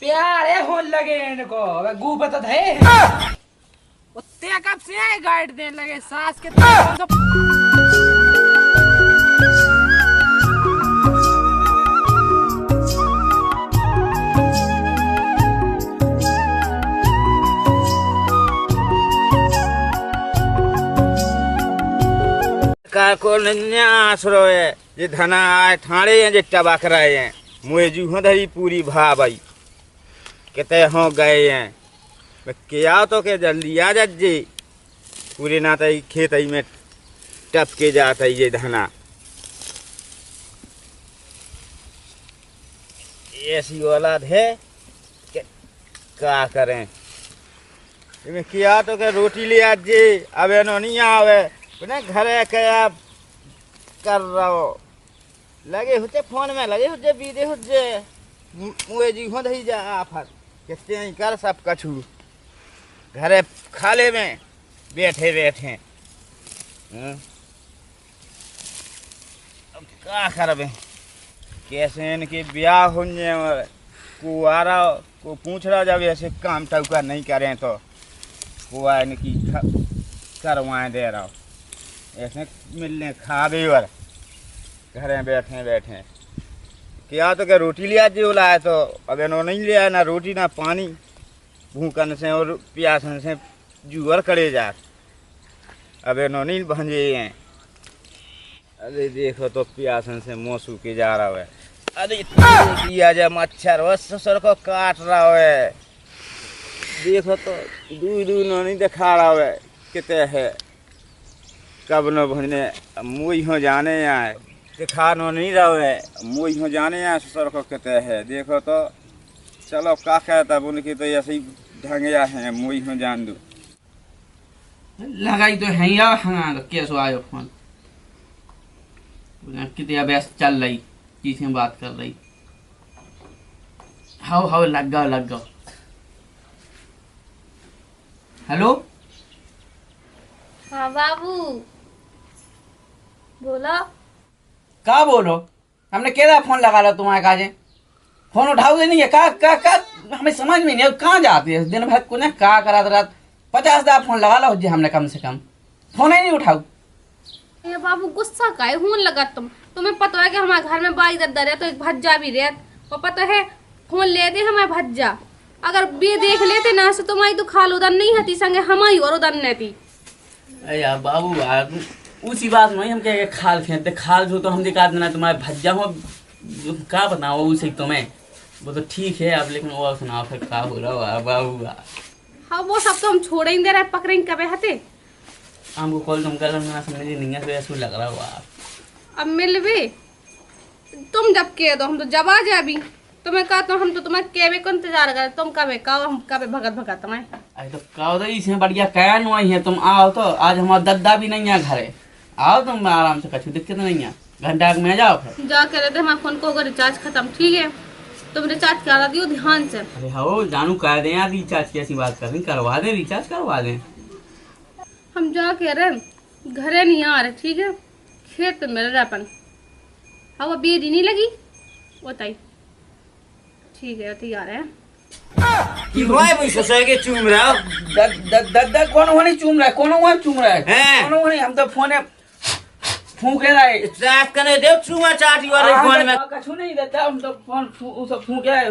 प्यारे होन लगे इनको गू बता है उत्ते कब से आए गाइड देने लगे सास के का को आसरो है ये धना आए ठाणे हैं जे टबाक रहे हैं मुझे जू धरी पूरी भा भाई कहते हो गए हैं क्या तो के जल्दी आ जी पूरे ना तई खेत में टप के जाता ये धना ऐसी औलाद है कि क्या करें इमें क्या तो के रोटी ले आज जी अब एनो नहीं आवे बिना घरे क्या कर रहा हो लगे होते फोन में लगे होते बीदे होते मुझे जी हो दही जा आफर कितने नहीं कर सब कछू घरे खाले में बैठे बैठे अब क्या करबे कैसे इनके ब्याह होने को आ रहा को पूछ रहा जब ऐसे काम टुका नहीं करें तो को इनकी करवाएं दे रहा हो ऐसे मिलने खावे और घरे बैठे बैठे क्या तो क्या रोटी लिया जी बोला है तो अब इन्होंने नहीं लिया ना रोटी ना पानी भूखन से और प्यासन से जुअर करे जा अब इन्होंने नहीं भंजे हैं अरे देखो तो प्यासन से मुँह सूखे जा रहा है अरे किया जाए मच्छर बस सर को काट रहा है देखो तो दूध नहीं दिखा रहा है कितने है कब न भजने मुँह हो जाने आए दिखा नहीं रहा है मुँह हो जाने आए ससुर को कहते हैं देखो तो चलो का कहता उनकी तो ऐसे ही ढंगिया है मुँह हो जान दो लगाई तो है यार हाँ कैसे आयो फोन कितने व्यस्त चल रही चीज़ें बात कर रही हाउ लग गओ हेलो हाँ बाबू बोलो का बोलो हमने केदा फोन लगा लो तुम्हारे काजे फोन उठाओ दे नहीं है का हमें समझ में नहीं कहाँ जाती है दिन भर को ना का करा रात 50,000 फोन लगा लो जी हमने कम से कम फोन ही नहीं उठाओ ये बाबू गुस्सा का है फोन लगा तुम्हें पता है कि हमारे घर में बाई दद्दा रहे तो एक भज्जा भी रहे और पता है फोन ले दे हमारे भज्जा अगर बे देख लेते ना तो तुम्हारी तो खाल उदन नहीं हती संगे हमारी और उदन नहीं थी यार बाबू उसी बात में हम क्या खाल खेलते खाल जो तो हम दिखा देना तुम्हारे भज्जा हो क्या बताओ उसे तुम्हें वो तो ठीक है अब लेकिन वो सुनाओ फिर क्या हो रहा है बाबू हाँ वो सब तो हम छोड़ ही दे रहे पकड़ेंगे कबे हते हमको कॉल तुम कर ना समझ नहीं है तो ऐसा लग रहा हुआ अब मिलवे तुम जब कह दो हम तो जब आ जाए अभी तुम्हें कहा तो हम तो तुम्हें केवे को इंतजार कर तुम कबे कहो हम कबे भगत तुम्हें अरे तो कहो तो इसे बढ़िया क्या नहीं है तुम आओ तो आज हमारा दद्दा भी नहीं है घरे आओ तुम आराम से कछु दिक्कत नहीं है घंटा में जाओ फिर जा कर रहे थे हमारे फोन को रिचार्ज खत्म ठीक है तुम रिचार्ज करा दियो ध्यान से अरे हो जानू कर दे यार रिचार्ज की ऐसी बात कर रही करवा दे रिचार्ज करवा दे हम जा कह रहे घरे नहीं आ रहे ठीक है खेत पे मिल रहा अपन हवा बेदी नहीं लगी बताई ठीक है तैयार है कि भाई भाई ससुर के चूम रहा दद्दा कौन होने चूम रहा है कौन हुआ चूम रहा है कौन होने हम तो फोन फूंक रहा है साफ करने दे चूमा चाटी वाले फोन में कछु नहीं दद्दा हम तो फोन सब फूंक रहा है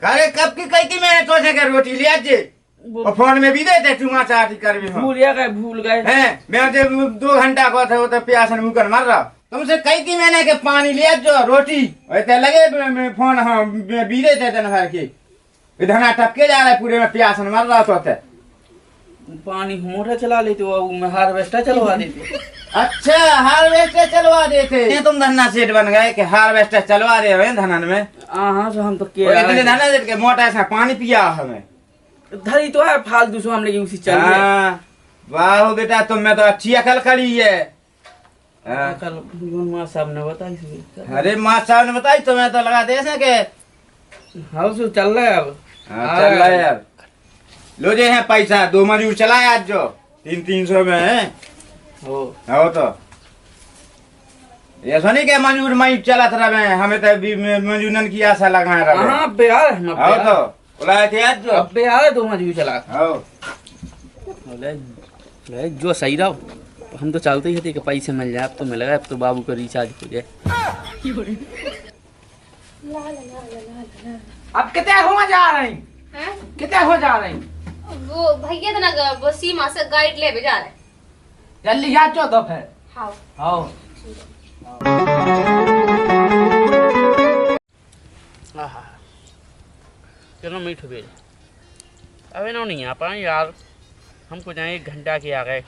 अरे कब की कही थी मैंने तो से रोटी लिया जे और फोन में भी देते चूमा चाटी कर भी भूल गए हैं मैं जब 2 घंटा को था वो तो प्यास में मुकर मर रहा तुमसे कही थी मैंने कि पानी लिया जो रोटी वैसे लगे फोन हाँ बीरे थे दिन भर की इधर टपके जा रहा है पूरे में प्यास मर रहा तो पानी मोटर चला लेते वो हार्वेस्टर चलवा देते अच्छा हार्वेस्टर चलवा देते ये तुम धन्ना सेठ बन गए कि हार्वेस्टर चलवा दे हुए धनन में हाँ तो हम तो इतने धना सेठ के मोटा ऐसा पानी पिया हमें धरी तो है फालतू सो हम लेकिन उसी चल वाह बेटा तुम में तो अच्छी अकल खड़ी है कल माँ साहब ने बताई अरे माँ साहब ने बताई तो मैं तो लगा दे के हाउस चल रहा है अब चल रहा है अब लो जे है पैसा 2 मजूर चलाए आज जो 300 में है हो तो ऐसा नहीं के मंजूर मई चलत रहे हमें तो मंजूरन की आशा लगाए रहे हाँ अब यार हम आओ तो बुलाए थे आज जो अब यार दो मजबूर चला आओ बोले जो सही रहो हम तो चलते ही थे कि पैसे मिल जाए। अब तो मिल गए, अब तो बाबू का रिचार्ज हो जाए। अब कितने हो जा रही हैं? कितने हो जा रही वो भैया तो ना वो सीमा से गाइड ले भी जा रहे। जल्दी जा चो तो फिर हाँ आओ चलो मीठ भेज अबे ना नहीं आ पाए यार, हमको जाए 1 घंटा के आ गए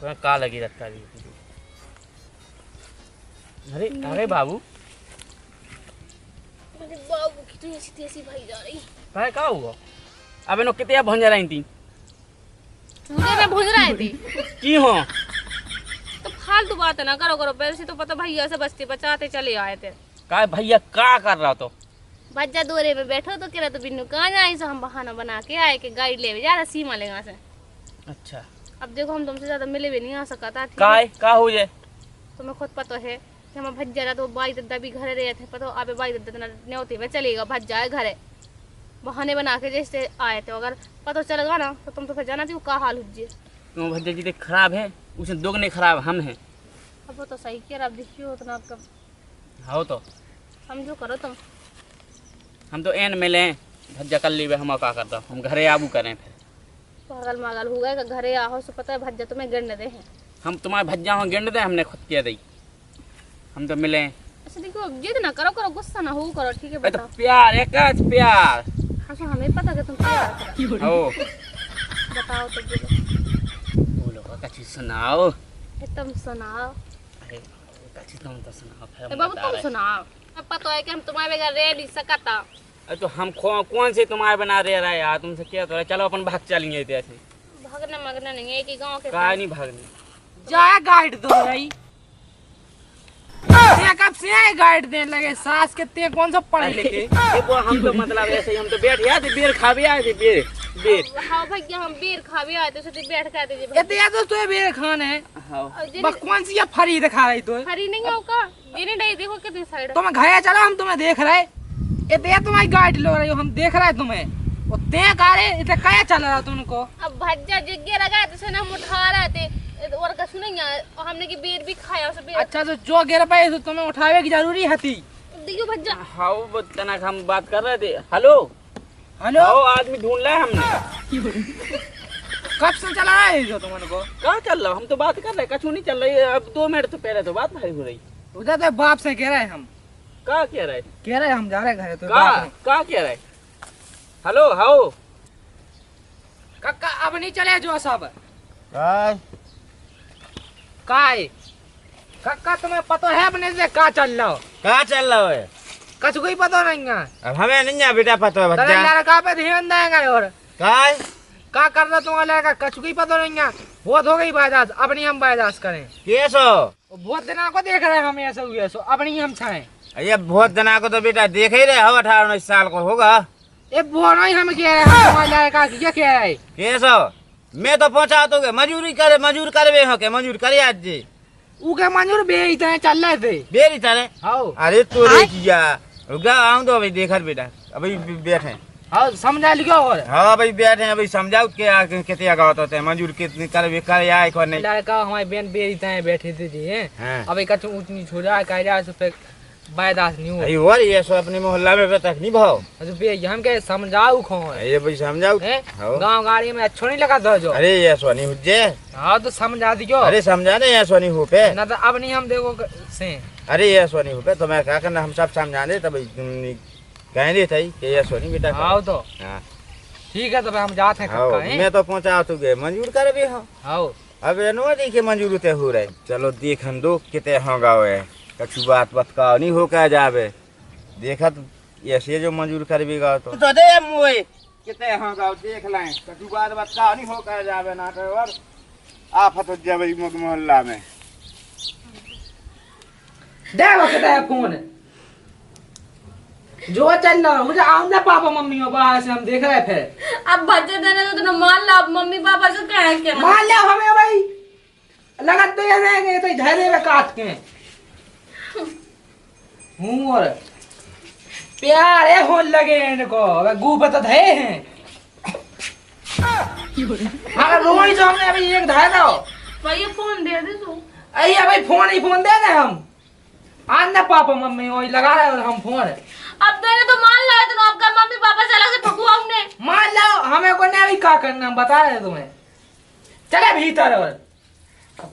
का लगी रखता भी। अरे अरे बाबू मेरे बाबू की तो ऐसी तैसी भाई जा रही। भाई का हुआ? अबे नो कितने भंजा रही थी मुझे मैं भूल रही थी। की हो तो फालतू बात ना करो करो, पहले से तो पता भैया से बस्ती बचाते चले आए थे। का भैया का कर रहा तो? भज्जा दोरे में बैठो तो कह तो बिन्नू कहाँ जाए, हम बहाना बना के आए कि गाइड ले जा रहा सीमा लेगा से। अच्छा अब देखो हम तुमसे ज्यादा मिले भी नहीं आ सका था। ठीक है? का हो जाए तुम्हें खुद पता है कि हम भज्जा रहा तो बाई दद्दा भी घरे रहे थे, पता अबे बाई दद्दा न्योते में चलेगा भज्जा है घरे, बहाने बना के जैसे आए थे। अगर पता चलेगा ना तो तुम तो फिर जाना थी का हाल हुज्जे। क्यों भज्जा जी खराब है, उसे दोगुने खराब हम हैं। अब वो तो सही किया, अब देखियो उतना आपका हो तो समझो करो तुम। हम तो एन मिले भज्जा कर ली हम का करता हम घरे आबू करें फिर। पागल मागल हो गए घरे आहो सो पता है भज्जा तुम्हें गिरने दे हैं। हम तुम्हारे भज्जा हो गिन दे, हमने खुद किया दी, हम तो मिले। अच्छा देखो जिद ना करो करो, गुस्सा ना हो करो, ठीक है अरे तो बताओ। प्यार एक प्यार हाँ सो हमें पता कि तुम प्यार करो। हो बताओ तो बोलो, बोलो कच्ची सुनाओ। तुम सुनाओ। अरे कच्ची तुम तो सुनाओ फिर ए हम बाबू बता तुम रहे। सुनाओ। अब पता है कि हम तुम्हारे बगैर रह नहीं सकता। अरे तो हम कौन से तुम्हारे बना रहे रहा यार, तुमसे क्या तो चलो अपन भाग चलेंगे ऐसे। भागना मगना नहीं है, एक ही गांव के कहा नहीं भागने। जा गाइड दो रही कब से गाइड देने लगे सास के ते कौन सा पढ़े लिखे। देखो हम तो मतलब ऐसे ही हम तो बैठ गए थे, बेर खा भी आए थे बेर। हाँ भैया हम बेर खा भी आए थे, सोचे बैठ के आते ये तो या तो तू बेर खान है हाँ बस कौन सी ये फरी दिखा रही तो हरी नहीं होगा ये नहीं, देखो कितनी साइड। तुम घर चलो हम तुम्हें देख रहे। ये तो तुम्हारी गाइड लो रही हो, हम देख रहे तुम्हें वो ते का रे इतने क्या चल रहा तुमको। अब भज्जा जिग्गे लगा तो हम उठा रहे थे और कछु नहीं है, और हमने की बेर भी खाया उस बेर। अच्छा तो जो गिर पाए तो तुम्हें उठावे की जरूरी थी। देखियो भज्जा हाँ वो तना हम बात कर रहे थे। हेलो हेलो आओ आदमी ढूंढ रहा है हमने। कब से चला रहा है जो तुमको। कहाँ चल रहा हम तो बात कर रहे, कछु नहीं चल रही। अब 2 मिनट तो पहले तो बात भारी हो रही। उधर तो बाप से कह रहे हैं हम, का कह रहे कह रहे हम जा रहे घर तो का कह रहे। हेलो हाओ कक्का अब नहीं चले जो सब काय काय कक्का तुम्हें पता है अपने से का चल रहा हो। कहाँ चल रहा है? कछु कोई पता नहीं है। अब हमें नहीं है बेटा पता है बच्चा लड़का पे ध्यान देंगे और काय का कर रहा तुम्हारा लड़का कछु कोई पता नहीं है। बहुत हो गई बायदास, अब नहीं हम बायदास करें। कैसो बहुत दिनों को देख रहे हैं हम ऐसे हुए सो अब नहीं हम छाए। ये बहुत जना को तो बेटा देख ही रहे हो, 18-19 साल को होगा। ये वो नहीं हम कह रहे हैं तुम्हारा लड़का ये कह रहे हैं। कैसो मैं तो पहुंचा तो मजूरी करे मजूर करवे हो के मजूर करे आज जी उके मंजूर बेचते चल रहे थे बेरी तारे। हाँ अरे तो रे किया रुका आऊं तो अभी देखर बेटा अभी बैठे। हाँ समझा लिखो और हाँ भाई बैठे अभी समझाओ के कितने गाँव होते हैं मजूर कितनी करवे करे आए को नहीं। लड़का हमारे बहन बेचते बैठे थे जी हाँ। अभी कछु ऊँच नीच हो जाए कह जाए तो फिर बायदास नहीं हो। अरे और ये सो अपने मोहल्ला में तक नहीं भाव हम के समझाऊ खो ये भाई समझाओ। हाँ। गाँव गाड़ी में अच्छा नहीं लगा था जो। अरे ये सोनी हुज्जे हाँ तो समझा दियो। अरे समझा नहीं ये सोनी हो पे ना तो अब नहीं हम देखो से। अरे ये सोनी हो पे तो मैं क्या करना हम सब समझा दे तब कहने थे कि ये सोनी बेटा हाँ तो हाँ ठीक है तो हम जाते हैं हाँ, कक्का हैं। मैं तो पहुंचा तू गए मंजूर कर भी हो। हाँ अब नो देखे मंजूर ते हो रहे चलो देखन दो कितने हो गावे कछु बात बतकाओ नहीं हो कह जावे देखा तो ऐसे जो मंजूर कर भी गाओ तो दे मुए कितने हो गाओ देख लाए कछु बात बतकाओ नहीं हो कह जावे ना तो और आफत हो जावे मोहल्ला में। दे वो कितना है फोन जो चल रहा मुझे आमने पापा मम्मी और बाहर से हम देख रहे फिर। अब भज्जा देने तो तुम मान लो, अब मम्मी पापा से कहना क्या मान लिया हमें भाई लगा तो ये रहेंगे तो झेले में काट के हूँ और प्यारे होने लगे इनको अब गू पता थे हैं अगर रोई तो हमने अभी एक धाय दो भैया फोन दे दे तू। अरे भाई फोन ही फोन दे दे हम आज ना पापा मम्मी वही लगा रहे हैं हम फोन अब देने तो मान लो तुम आपका मम्मी पापा से अलग से ठकुआ हमने। मान लो हमें को नहीं अभी क्या करना हम बता रहे हैं तुम्हें चले भीतर और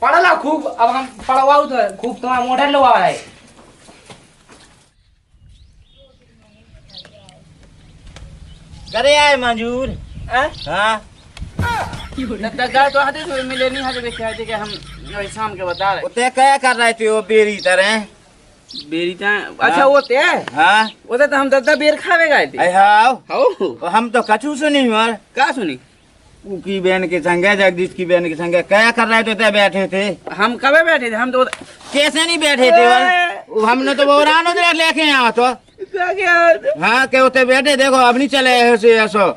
पढ़ लो खूब अब हम पढ़वाऊ तो खूब तुम्हारा मोटर लो आ रहा है करे आए मंजूर हाँ? हाँ गाय तो आते तो मिले नहीं हाजे कहे थे कि हम वही शाम के बता रहे उते क्या कर रहे थे वो बेरी तरह बेरी ता अच्छा वो ते हाँ वो तो हम दद्दा बेर खावे गए थे अरे हाँ हो हम तो कछु सुनी मर का सुनी की बहन के संगे जगदीश की बहन के संगे क्या कर रहे थे बैठे थे हम कब बैठे थे हम तो कैसे नहीं बैठे थे वर हमने तो वो रानो दे लेके आया तो हाँ के उते बैठे देखो अब नहीं चले ऐसे ऐसो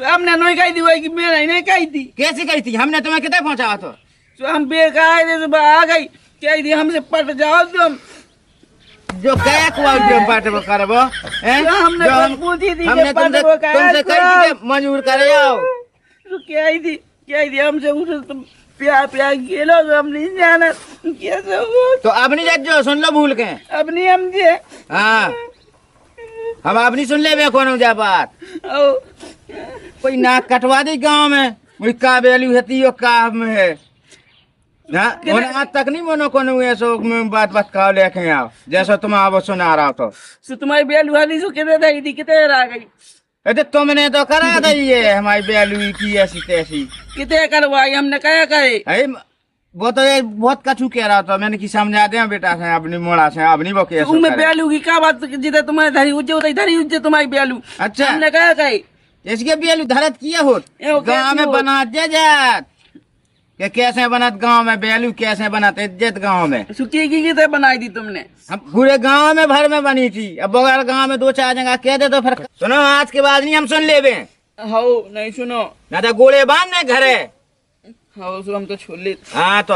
हमने नहीं कही थी वही कि मैं नहीं कही थी कैसी कही थी हमने तुम्हें कितने पहुंचाया तो हम बेर का आए थे सुबह आ गई कही थी हमसे पट जाओ तुम जो क्या कुआ जो बात वो करबो हैं हमने जो हम पूछी थी हमने तुमसे कही थी मंजूर करे आओ तो क्या थी हमसे उसे तुम प्यार प्यार खेलो तो हम नहीं जाना कैसे हुआ तो अब नहीं जाओ सुन लो भूल के अब नहीं हम जे हाँ हम अब नहीं सुन ले बे कौन जा बात ओ, कोई नाक कटवा दी गांव में वही का वैल्यू है काम है ना और आज तक नहीं मनो कोनो ऐसो बात बात का लेके आओ जैसा तुम आप सुना रहा तो सो तुम्हारी बेल वाली सो कितने दी थी कितने आ गई अरे तुमने तो करा दी है हमारी वैल्यू की ऐसी तैसी कितने करवाई हमने क्या करे अरे वो तो ये बहुत कछु कह रहा था मैंने कि समझा दे बेटा से अपनी मोड़ा से अपनी वो कैसे उनमें बेलू की क्या बात जिधर तुम्हारे धरी उज्जे उधर धरी उज्जे तुम्हारी बेलू अच्छा हमने क्या कही इसके वैल्यू धरत किया हो ए, वो गाँव कैसी में हो? बना जात कि कैसे बनत गांव में वैल्यू कैसे बनत इज्जत गांव में सुखी की कितने बनाई थी तुमने हम पूरे गांव में भर में बनी थी अब बगैर गांव में दो चार जगह कह दे तो फिर सुनो आज के बाद नहीं हम सुन लेबे हो नहीं सुनो ना तो गोले बांध ने घरे हो सो हम तो छोड़ ले हाँ तो